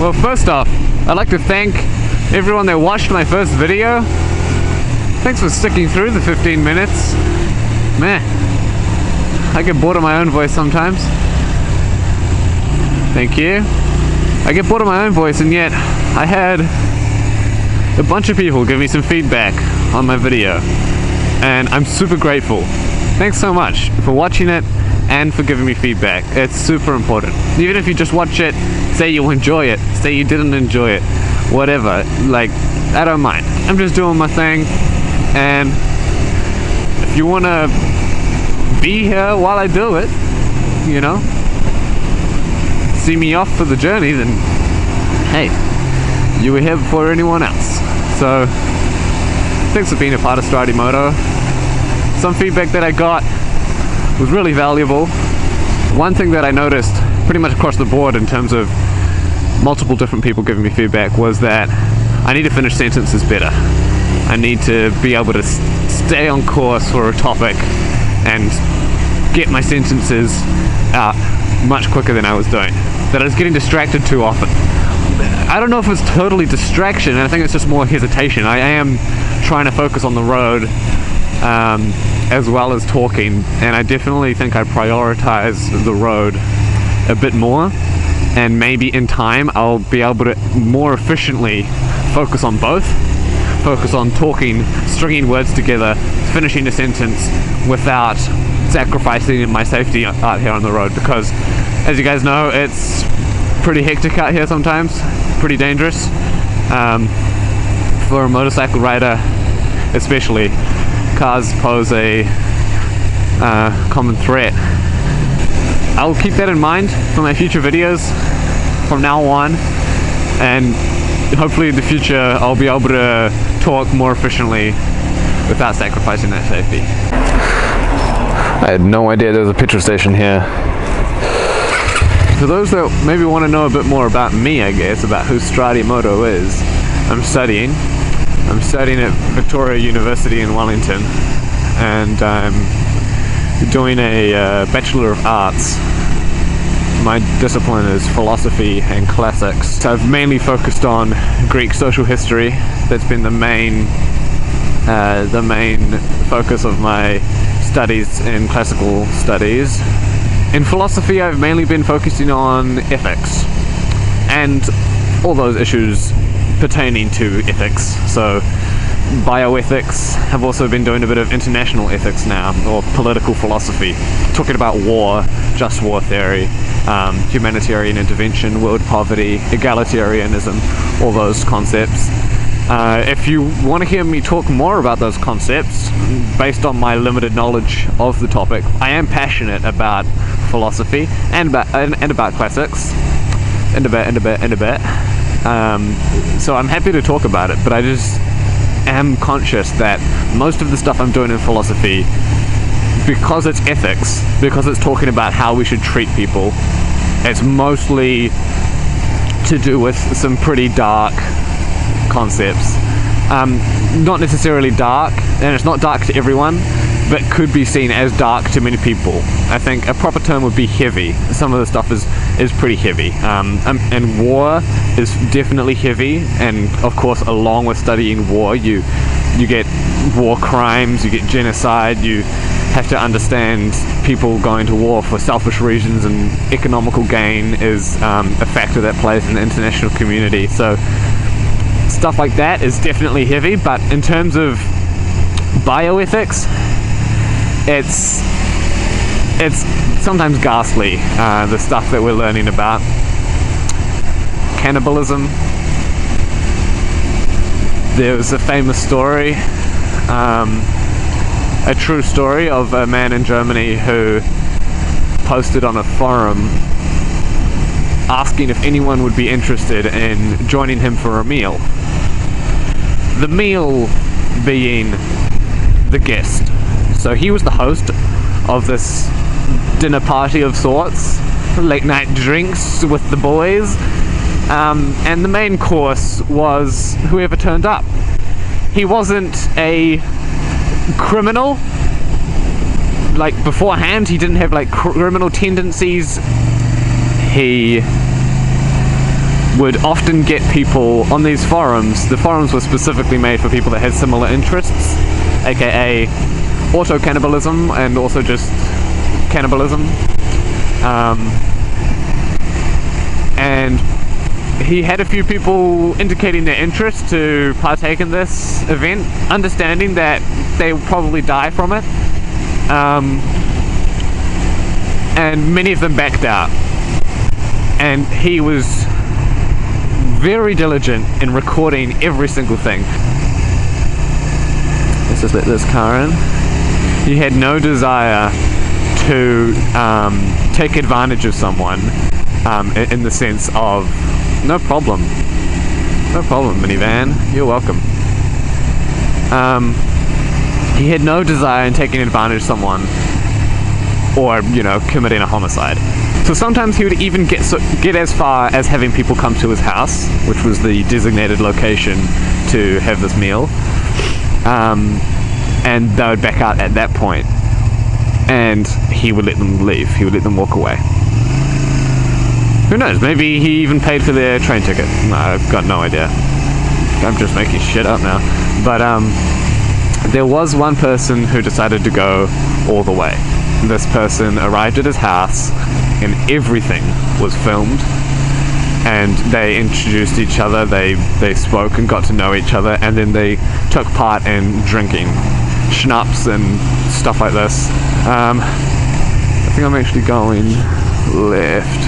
Well, first off, I'd like to thank everyone that watched my first video. Thanks for sticking through the 15 minutes. Man, I get bored of my own voice sometimes. Thank you. I get bored of my own voice, and yet I had a bunch of people give me some feedback on my video, and I'm super grateful. Thanks so much for watching it and for giving me feedback. It's super important. Even if you just watch it, say you enjoy it, say you didn't enjoy it, whatever, like, I don't mind. I'm just doing my thing, and if you want to be here while I do it, you know, see me off for the journey, then hey, you were here before anyone else. So thanks for being a part of Stratimoto. Some feedback that I got was really valuable. One thing that I noticed pretty much across the board in terms of multiple different people giving me feedback was that I need to finish sentences better. I need to be able to stay on course for a topic and get my sentences out much quicker than I was doing. That I was getting distracted too often. I don't know if it's totally distraction, I think it's just more hesitation. I am trying to focus on the road as well as talking, and I definitely think I prioritize the road a bit more, and maybe in time I'll be able to more efficiently focus on both. Focus on talking, stringing words together, finishing a sentence without sacrificing my safety out here on the road, because as you guys know, it's pretty hectic out here sometimes, pretty dangerous for a motorcycle rider especially. Cars pose a common threat. I'll keep that in mind for my future videos from now on, and hopefully in the future I'll be able to talk more efficiently without sacrificing that safety. I had no idea there was a petrol station here. For those that maybe want to know a bit more about me, I guess, about who Stratimoto is, I'm studying at Victoria University in Wellington, and I'm doing a Bachelor of Arts. My discipline is philosophy and classics. So I've mainly focused on Greek social history. That's been the main focus of my studies in classical studies. In philosophy, I've mainly been focusing on ethics and all those issues pertaining to ethics. So bioethics. Have also been doing a bit of international ethics now, or political philosophy, talking about war, just war theory, humanitarian intervention, world poverty, egalitarianism, all those concepts. If you want to hear me talk more about those concepts, based on my limited knowledge of the topic, I am passionate about philosophy and about classics, and a bit. So I'm happy to talk about it, but I just am conscious that most of the stuff I'm doing in philosophy, because it's ethics, because it's talking about how we should treat people, it's mostly to do with some pretty dark concepts. Not necessarily dark, and it's not dark to everyone, but could be seen as dark to many people. I think a proper term would be heavy. Some of the stuff is pretty heavy, and war is definitely heavy. And of course, along with studying war, you get war crimes, you get genocide, you have to understand people going to war for selfish reasons, and economical gain is a factor that plays in the international community. So stuff like that is definitely heavy, but in terms of bioethics, it's sometimes ghastly, the stuff that we're learning about. Cannibalism. There was a famous story, a true story of a man in Germany who posted on a forum asking if anyone would be interested in joining him for a meal. The meal being the guest. So he was the host of this dinner party of sorts, late night drinks with the boys, and the main course was whoever turned up. He wasn't a criminal, like beforehand, he didn't have like criminal tendencies. He would often get people on these forums. The forums were specifically made for people that had similar interests, aka auto-cannibalism and also just cannibalism. And he had a few people indicating their interest to partake in this event, understanding that they would probably die from it. And many of them backed out. And he was very diligent in recording every single thing. Let's just let this car in. He had no desire to take advantage of someone in the sense of, no problem, minivan, you're welcome. He had no desire in taking advantage of someone or, committing a homicide. So sometimes he would even get as far as having people come to his house, which was the designated location to have this meal, and they would back out at that point, and he would let them leave. He would let them walk away. Who knows? Maybe he even paid for their train ticket. No, I've got no idea. I'm just making shit up now. But there was one person who decided to go all the way. This person arrived at his house and everything was filmed, and they introduced each other, they spoke and got to know each other, and then they took part in drinking schnapps and stuff like this. I think I'm actually going left.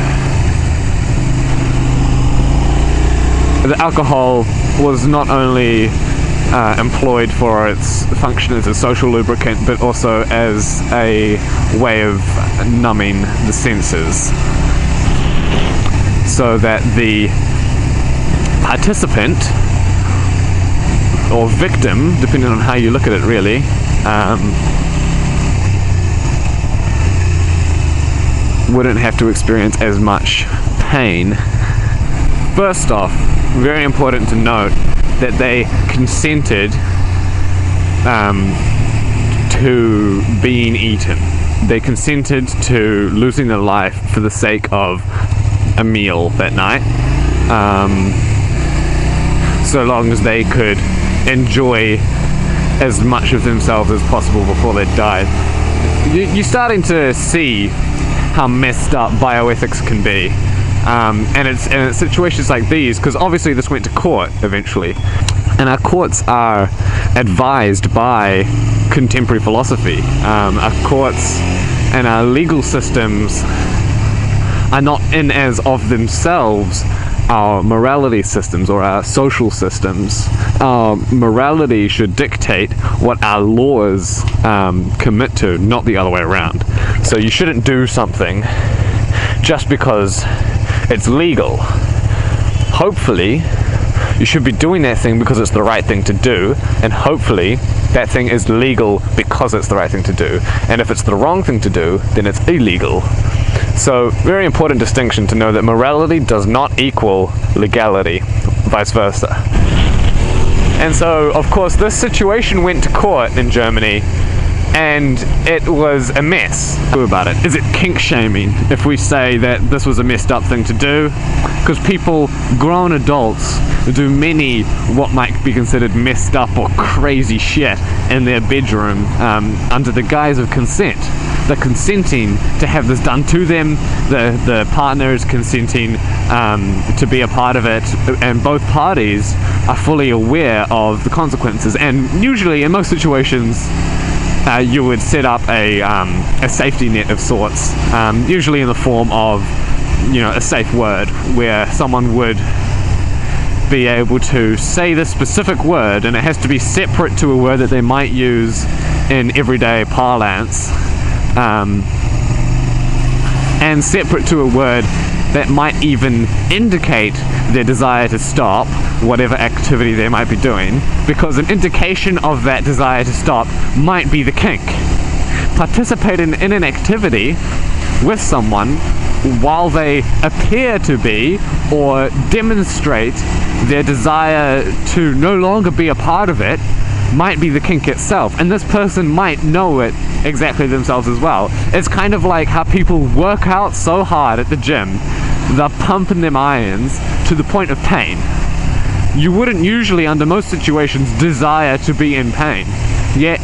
The alcohol was not only employed for its function as a social lubricant, but also as a way of numbing the senses, so that the participant, or victim, depending on how you look at it really, wouldn't have to experience as much pain. First off, very important to note that they consented to being eaten. They consented to losing their life for the sake of a meal that night, so long as they could enjoy as much of themselves as possible before they died. You're starting to see how messed up bioethics can be. And it's situations like these, because obviously this went to court eventually, and our courts are advised by contemporary philosophy. Our courts and our legal systems are not in as of themselves our morality systems or our social systems. Our morality should dictate what our laws commit to, not the other way around. So you shouldn't do something just because it's legal. Hopefully, you should be doing that thing because it's the right thing to do, and hopefully that thing is legal because it's the right thing to do. And if it's the wrong thing to do, then it's illegal. So, very important distinction to know that morality does not equal legality, vice versa. And so, of course, this situation went to court in Germany, and it was a mess. About it. Is it kink shaming if we say that this was a messed up thing to do? Because people, grown adults, do many what might be considered messed up or crazy shit in their bedroom under the guise of consent. They're consenting to have this done to them, the partner is consenting to be a part of it, and both parties are fully aware of the consequences. And usually, in most situations, you would set up a safety net of sorts, usually in the form of, a safe word, where someone would be able to say this specific word, and it has to be separate to a word that they might use in everyday parlance, and separate to a word that might even indicate their desire to stop whatever activity they might be doing, because an indication of that desire to stop might be the kink. Participating in an activity with someone while they appear to be or demonstrate their desire to no longer be a part of it might be the kink itself, and this person might know it exactly themselves as well. It's kind of like how people work out so hard at the gym they're pumping them irons to the point of pain. You wouldn't usually, under most situations, desire to be in pain. Yet,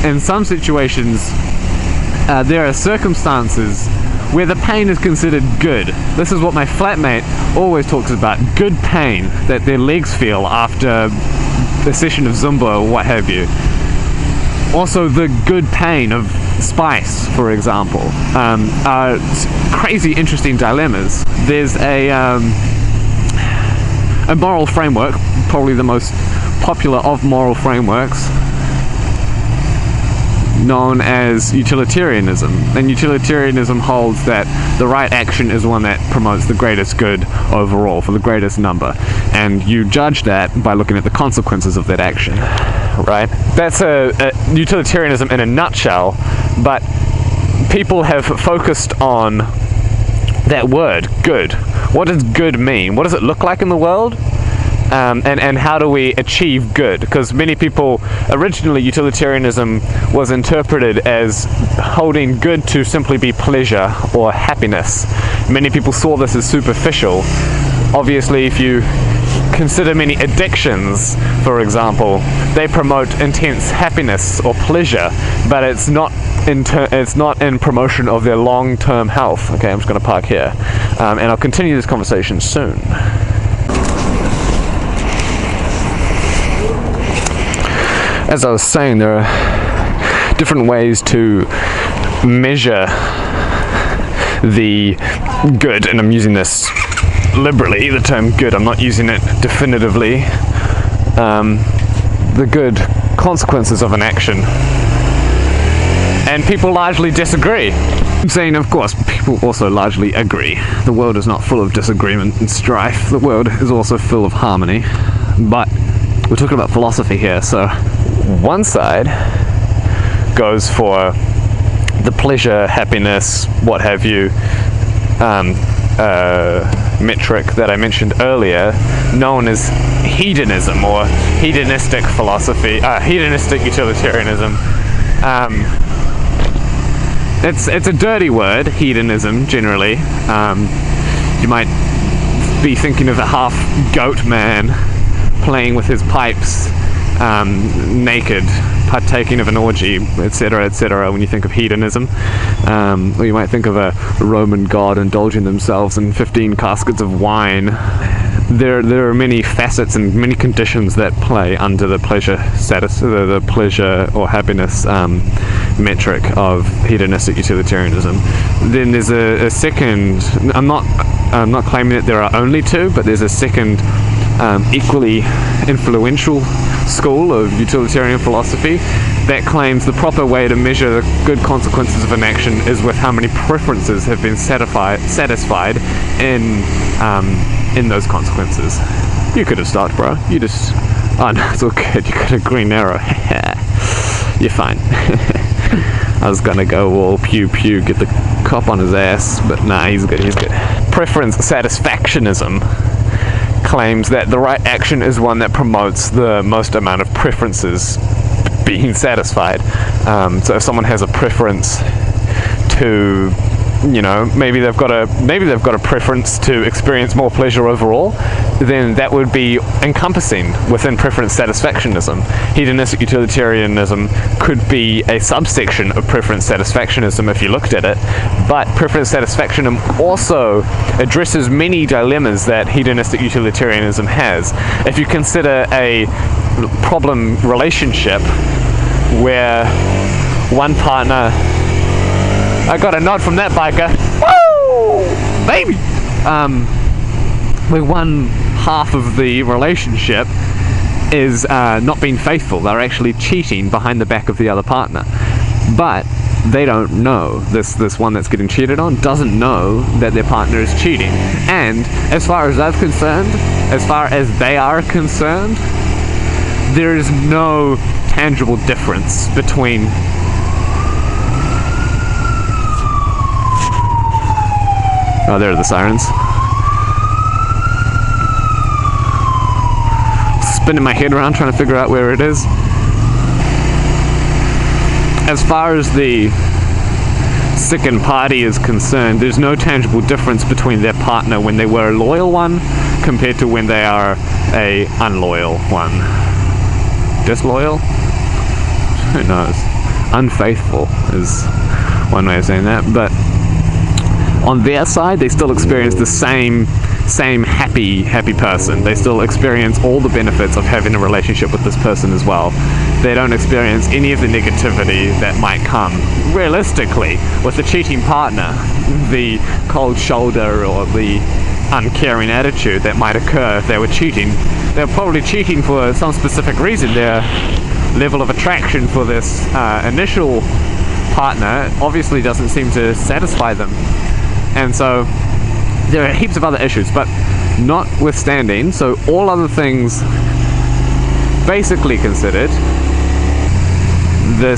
in some situations, there are circumstances where the pain is considered good. This is what my flatmate always talks about, good pain that their legs feel after a session of Zumba or what have you. Also, the good pain of spice, for example, are crazy interesting dilemmas. There's a moral framework, probably the most popular of moral frameworks, known as utilitarianism. And utilitarianism holds that the right action is one that promotes the greatest good overall for the greatest number, and you judge that by looking at the consequences of that action, right? That's a utilitarianism in a nutshell, but people have focused on that word, good. What does good mean? What does it look like in the world? And how do we achieve good? Because many people, originally utilitarianism was interpreted as holding good to simply be pleasure or happiness. Many people saw this as superficial. Obviously, if you consider many addictions, for example, they promote intense happiness or pleasure, but it's not in promotion of their long-term health. Okay, I'm just going to park here, and I'll continue this conversation soon. As I was saying, there are different ways to measure the good, and I'm using this liberally, the term good, I'm not using it definitively. The good consequences of an action. And people largely disagree. I'm saying, of course, people also largely agree. The world is not full of disagreement and strife. The world is also full of harmony. But we're talking about philosophy here, so one side goes for the pleasure, happiness, what have you, metric that I mentioned earlier, known as hedonism or hedonistic philosophy, hedonistic utilitarianism. It's a dirty word, hedonism, generally. You might be thinking of a half goat man playing with his pipes, naked, partaking of an orgy, etc., when you think of hedonism. Or you might think of a Roman god indulging themselves in 15 caskets of wine. There are many facets and many conditions that play under the pleasure status, the pleasure or happiness metric of hedonistic utilitarianism. Then there's a second, I'm not claiming that there are only two, but there's a second equally influential school of utilitarian philosophy that claims the proper way to measure the good consequences of an action is with how many preferences have been satisfied in those consequences. You could have stopped, bro. You just... Oh no, it's all good. You got a green arrow. You're fine. I was gonna go all pew pew, get the cop on his ass, but nah, he's good, he's good. Preference satisfactionism claims that the right action is one that promotes the most amount of preferences being satisfied. So if someone has a preference to, you know, maybe they've got a preference to experience more pleasure overall, then that would be encompassing within preference satisfactionism. Hedonistic utilitarianism could be a subsection of preference satisfactionism if you looked at it, but preference satisfactionism also addresses many dilemmas that hedonistic utilitarianism has. If you consider a problem relationship where one partner... I got a nod from that biker. Woo! Baby! Where one half of the relationship is not being faithful. They're actually cheating behind the back of the other partner. But they don't know. This one that's getting cheated on doesn't know that their partner is cheating. And as far as I'm concerned, as far as they are concerned, there is no tangible difference between... Oh, there are the sirens. Spinning my head around trying to figure out where it is. As far as the second party is concerned, there's no tangible difference between their partner when they were a loyal one compared to when they are a unloyal one. Disloyal? Who knows? Unfaithful is one way of saying that, but on their side they still experience the same happy person. They still experience all the benefits of having a relationship with this person as well. They don't experience any of the negativity that might come realistically with a cheating partner, the cold shoulder or the uncaring attitude that might occur if they were cheating. They're probably cheating for some specific reason. Their level of attraction for this initial partner obviously doesn't seem to satisfy them, and so there are heaps of other issues. But notwithstanding, so all other things basically considered, the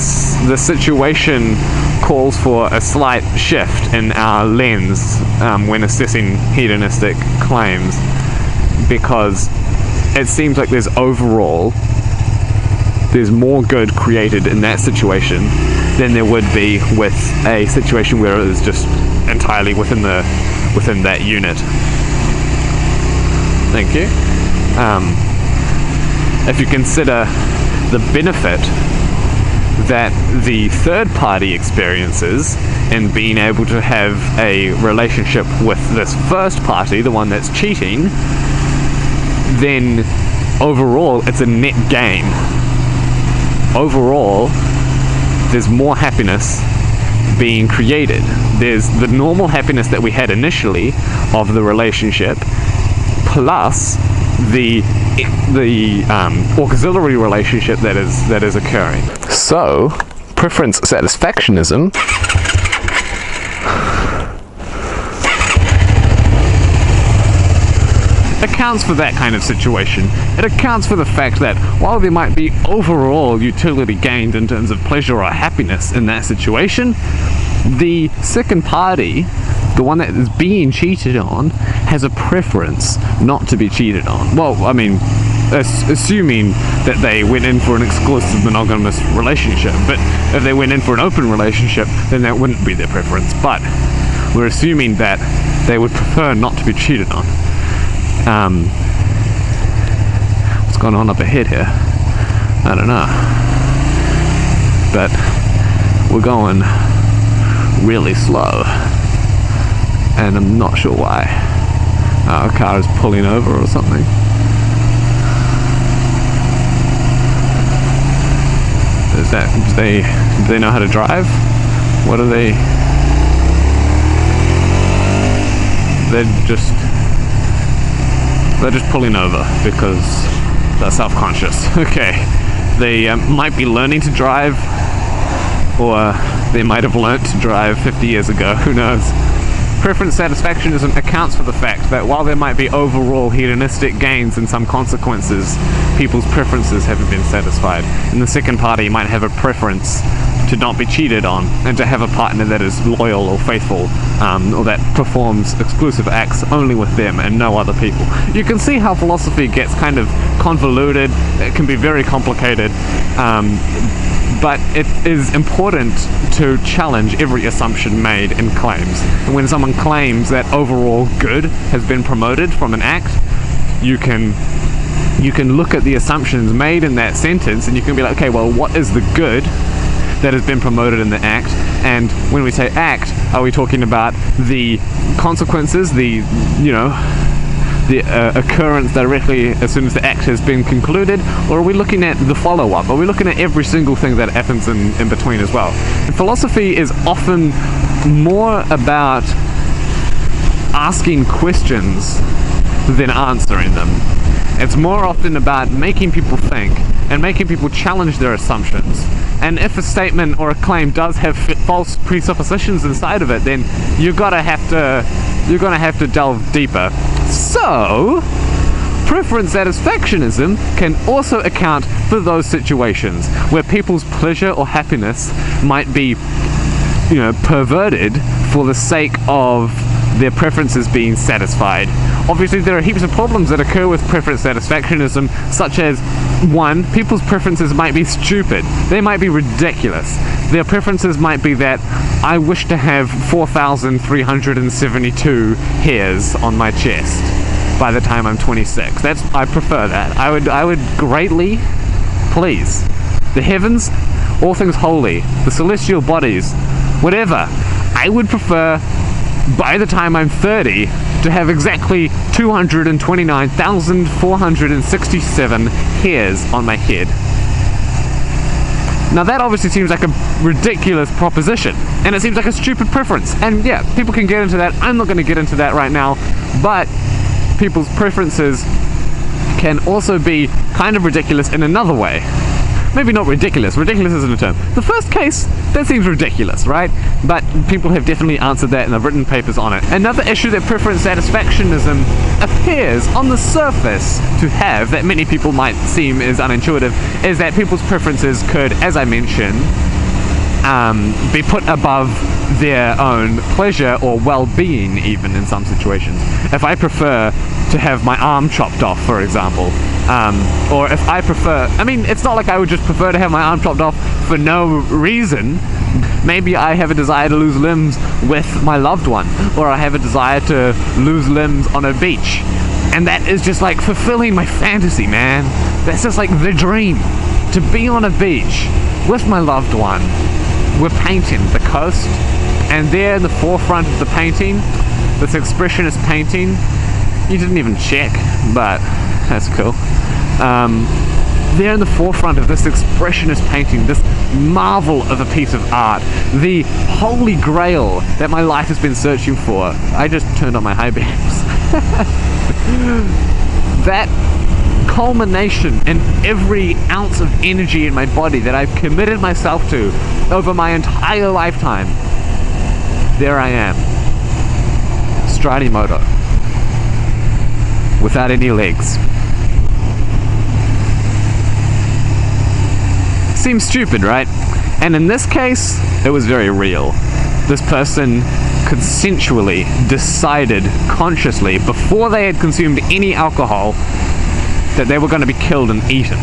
situation calls for a slight shift in our lens when assessing hedonistic claims, because it seems like there's more good created in that situation than there would be with a situation where it is just entirely within that unit. Thank you. If you consider the benefit that the third party experiences in being able to have a relationship with this first party, the one that's cheating, then overall it's a net gain. Overall, there's more happiness being created. There's the normal happiness that we had initially of the relationship, plus the auxiliary relationship that is occurring. So, preference satisfactionism accounts for that kind of situation. It accounts for the fact that while there might be overall utility gained in terms of pleasure or happiness in that situation, the second party, the one that is being cheated on, has a preference not to be cheated on. Well, I mean, assuming that they went in for an exclusive monogamous relationship. But if they went in for an open relationship, then that wouldn't be their preference. But we're assuming that they would prefer not to be cheated on. What's going on up ahead here? I don't know. But we're going really slow, and I'm not sure why. A car is pulling over or something. Do they know how to drive? What are they? They're just pulling over because they're self-conscious. Okay, they might be learning to drive, or they might have learnt to drive 50 years ago, who knows. Preference satisfactionism accounts for the fact that while there might be overall hedonistic gains and some consequences, people's preferences haven't been satisfied. And the second party might have a preference to not be cheated on, and to have a partner that is loyal or faithful, or that performs exclusive acts only with them and no other people. You can see how philosophy gets kind of convoluted. It can be very complicated, but it is important to challenge every assumption made in claims. And when someone claims that overall good has been promoted from an act, you can look at the assumptions made in that sentence, and you can be like, okay, well, what is the good that has been promoted in the act? And when we say act, are we talking about the consequences, the occurrence directly as soon as the act has been concluded, or are we looking at the follow-up? Are we looking at every single thing that happens in between as well? And philosophy is often more about asking questions than answering them. It's more often about making people think and making people challenge their assumptions. And if a statement or a claim does have false presuppositions inside of it, then you're gonna have to delve deeper. So, preference satisfactionism can also account for those situations where people's pleasure or happiness might be, perverted for the sake of their preferences being satisfied. Obviously, there are heaps of problems that occur with preference satisfactionism, such as 1. People's preferences might be stupid. They might be ridiculous. Their preferences might be that I wish to have 4,372 hairs on my chest by the time I'm 26. I prefer that. I would greatly please the heavens, all things holy, the celestial bodies, whatever. I would prefer by the time I'm 30 to have exactly 229,467 hairs on my head. Now that obviously seems like a ridiculous proposition, and it seems like a stupid preference, and yeah, people can get into that. I'm not going to get into that right now, but people's preferences can also be kind of ridiculous in another way. Maybe not ridiculous. Ridiculous isn't a term. The first case, that seems ridiculous, right? But people have definitely answered that and have written papers on it. Another issue that preference satisfactionism appears on the surface to have, that many people might seem as unintuitive, is that people's preferences could, as I mentioned, be put above their own pleasure or well-being, even in some situations. If I prefer to have my arm chopped off, for example, or if I prefer, I mean, it's not like I would just prefer to have my arm chopped off for no reason. Maybe I have a desire to lose limbs with my loved one, or I have a desire to lose limbs on a beach, and that is just like fulfilling my fantasy, man. That's just like the dream, to be on a beach with my loved one. We're painting the coast, and there in the forefront of the painting, this expressionist painting, you didn't even check, but that's cool. There in the forefront of this expressionist painting, this marvel of a piece of art, the holy grail that my life has been searching for. I just turned on my high beams. That culmination in every ounce of energy in my body that I've committed myself to over my entire lifetime. There I am. Stratimoto. Without any legs. Seems stupid, right? And in this case, it was very real. This person consensually decided consciously, before they had consumed any alcohol, that they were going to be killed and eaten.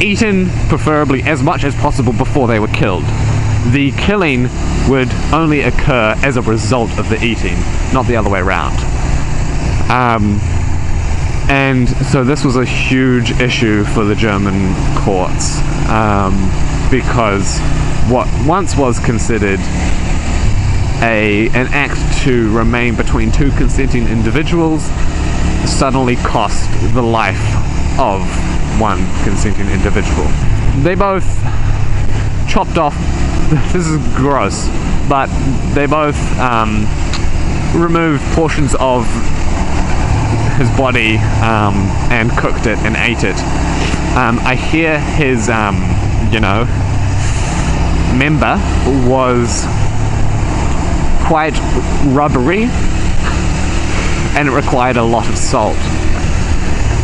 Eaten, preferably, as much as possible before they were killed. The killing would only occur as a result of the eating, not the other way around. And so this was a huge issue for the German courts, because what once was considered an act to remain between two consenting individuals suddenly cost the life of one consenting individual. They both chopped off, this is gross, but they both removed portions of his body and cooked it and ate it. I hear his, member was quite rubbery and it required a lot of salt.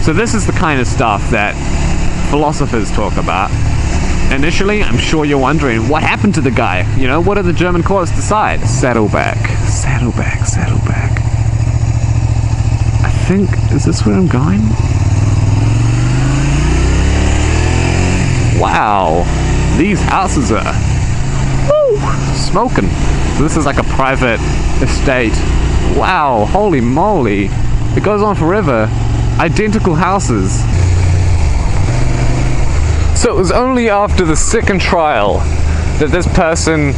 So this is the kind of stuff that philosophers talk about. Initially, I'm sure you're wondering, what happened to the guy? You know, what did the German courts decide? Saddleback. I think, is this where I'm going? Wow, these houses are smoking. So this is like a private estate. Wow, holy moly. It goes on forever. Identical houses. So it was only after the second trial that this person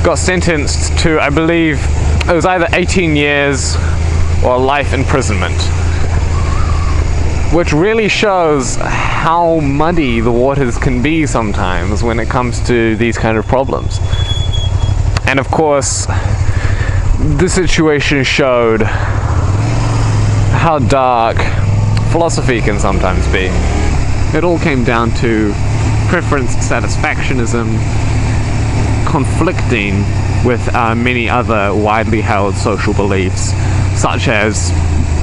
got sentenced to, I believe, it was either 18 years or life imprisonment. Which really shows how muddy the waters can be sometimes when it comes to these kind of problems. And of course, the situation showed how dark philosophy can sometimes be. It all came down to preference satisfactionism conflicting with many other widely held social beliefs, such as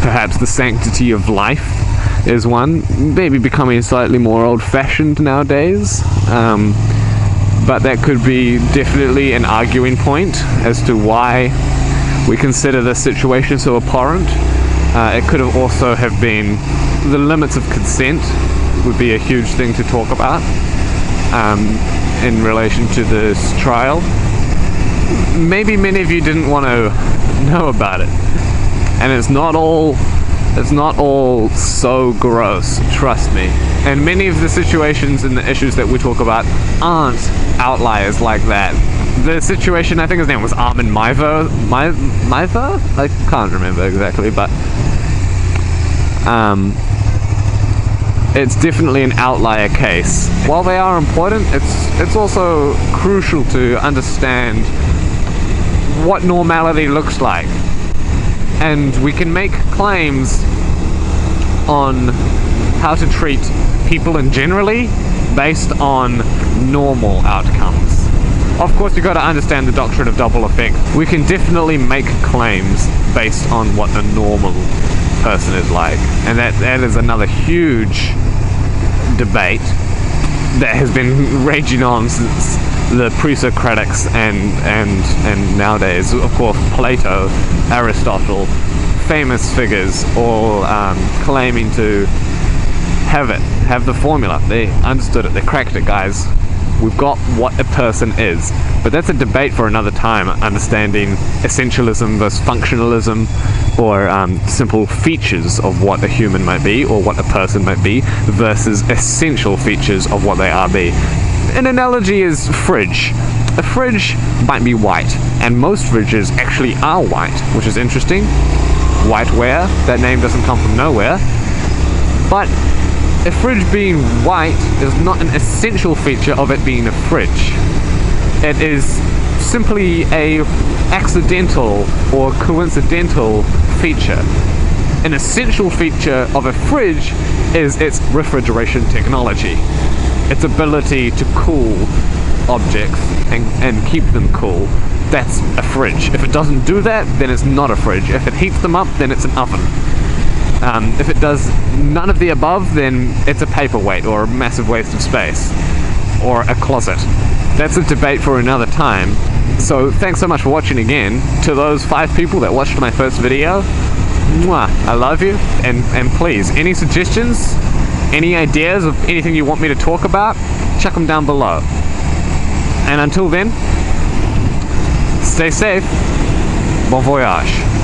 perhaps the sanctity of life is one, maybe becoming slightly more old-fashioned nowadays, but that could be definitely an arguing point as to why we consider this situation so abhorrent. It could have also have been the limits of consent would be a huge thing to talk about in relation to this trial. Maybe many of you didn't want to know about it, and it's not all so gross, trust me. And many of the situations and the issues that we talk about aren't outliers like that. The situation, I think his name was Armin Meiwes? I can't remember exactly, but it's definitely an outlier case. While they are important, it's also crucial to understand what normality looks like. And we can make claims on how to treat people in generally based on normal outcomes. Of course, you've got to understand the doctrine of double effect. We can definitely make claims based on what a normal person is like. And that is another huge debate that has been raging on since the pre-Socratics and nowadays. Of course, Plato, Aristotle, famous figures all claiming to have the formula. They understood it, they cracked it, guys. We've got what a person is. But that's a debate for another time, understanding essentialism versus functionalism, or simple features of what a human might be, or what a person might be, versus essential features of what they are be. An analogy is fridge. A fridge might be white, and most fridges actually are white, which is interesting. Whiteware, that name doesn't come from nowhere. But a fridge being white is not an essential feature of it being a fridge. It is simply a accidental or coincidental feature. An essential feature of a fridge is its refrigeration technology. Its ability to cool objects and keep them cool. That's a fridge. If it doesn't do that, then it's not a fridge. If it heats them up, then it's an oven. If it does none of the above, then it's a paperweight or a massive waste of space. Or a closet. That's a debate for another time. So thanks so much for watching again. To those 5 people that watched my first video, mwah, I love you. And please, any suggestions, any ideas of anything you want me to talk about, chuck them down below. And until then, stay safe. Bon voyage.